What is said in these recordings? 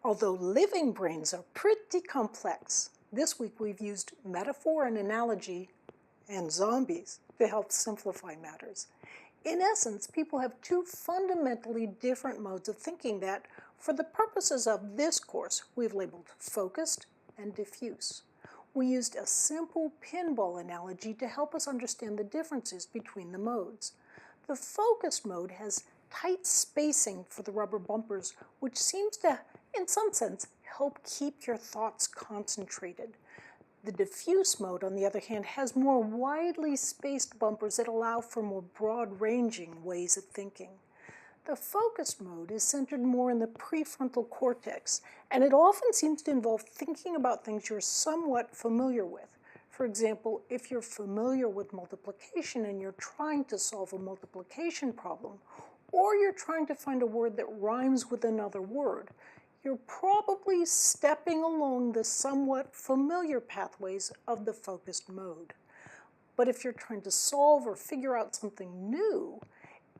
Although living brains are pretty complex, this week we've used metaphor and analogy and zombies to help simplify matters. In essence, people have two fundamentally different modes of thinking that, for the purposes of this course, we've labeled focused and diffuse. We used a simple pinball analogy to help us understand the differences between the modes. The focused mode has tight spacing for the rubber bumpers, which seems to, in some sense, help keep your thoughts concentrated. The diffuse mode, on the other hand, has more widely spaced bumpers that allow for more broad-ranging ways of thinking. The focused mode is centered more in the prefrontal cortex, and it often seems to involve thinking about things you're somewhat familiar with. For example, if you're familiar with multiplication and you're trying to solve a multiplication problem, or you're trying to find a word that rhymes with another word, you're probably stepping along the somewhat familiar pathways of the focused mode. But if you're trying to solve or figure out something new,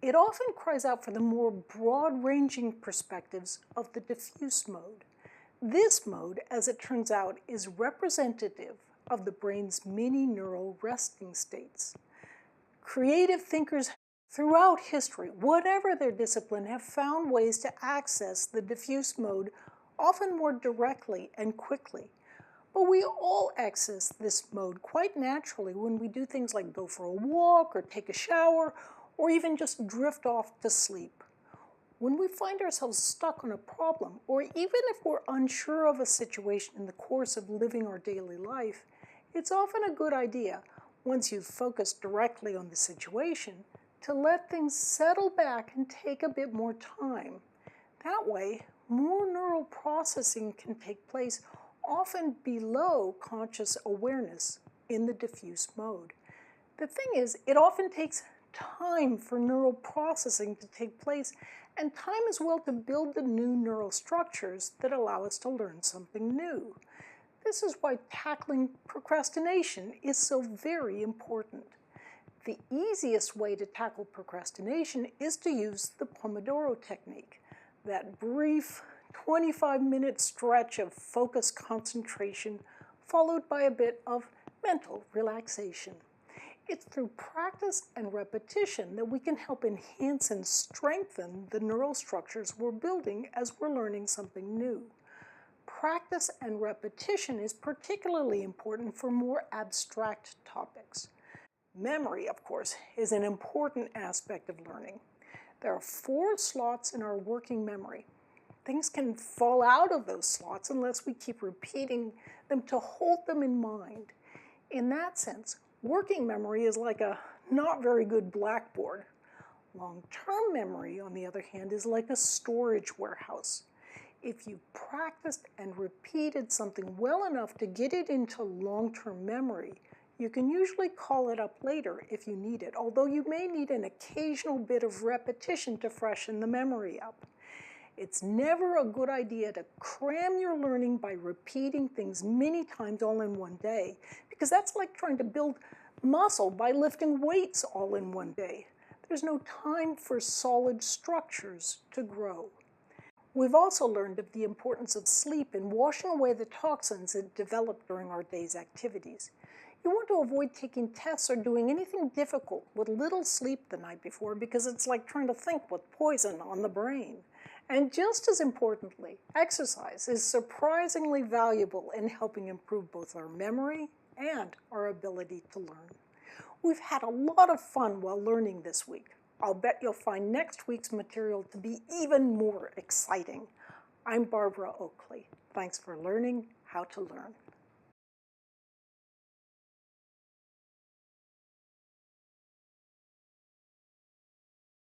it often cries out for the more broad-ranging perspectives of the diffuse mode. This mode, as it turns out, is representative of the brain's mini neural resting states. Creative thinkers throughout history, whatever their discipline, have found ways to access the diffuse mode, often more directly and quickly. But we all access this mode quite naturally when we do things like go for a walk or take a shower or even just drift off to sleep. When we find ourselves stuck on a problem, or even if we're unsure of a situation in the course of living our daily life, it's often a good idea, once you've focused directly on the situation, to let things settle back and take a bit more time. That way, more neural processing can take place, often below conscious awareness in the diffuse mode. The thing is, it often takes time for neural processing to take place, and time as well to build the new neural structures that allow us to learn something new. This is why tackling procrastination is so very important. The easiest way to tackle procrastination is to use the Pomodoro technique, that brief 25-minute stretch of focused concentration followed by a bit of mental relaxation. It's through practice and repetition that we can help enhance and strengthen the neural structures we're building as we're learning something new. Practice and repetition is particularly important for more abstract topics. Memory, of course, is an important aspect of learning. There are 4 slots in our working memory. Things can fall out of those slots unless we keep repeating them to hold them in mind. In that sense, working memory is like a not very good blackboard. Long-term memory, on the other hand, is like a storage warehouse. If you've practiced and repeated something well enough to get it into long-term memory, you can usually call it up later if you need it, although you may need an occasional bit of repetition to freshen the memory up. It's never a good idea to cram your learning by repeating things many times all in one day, because that's like trying to build muscle by lifting weights all in one day. There's no time for solid structures to grow. We've also learned of the importance of sleep in washing away the toxins that develop during our day's activities. You want to avoid taking tests or doing anything difficult with little sleep the night before, because it's like trying to think with poison on the brain. And just as importantly, exercise is surprisingly valuable in helping improve both our memory and our ability to learn. We've had a lot of fun while learning this week. I'll bet you'll find next week's material to be even more exciting. I'm Barbara Oakley. Thanks for learning how to learn.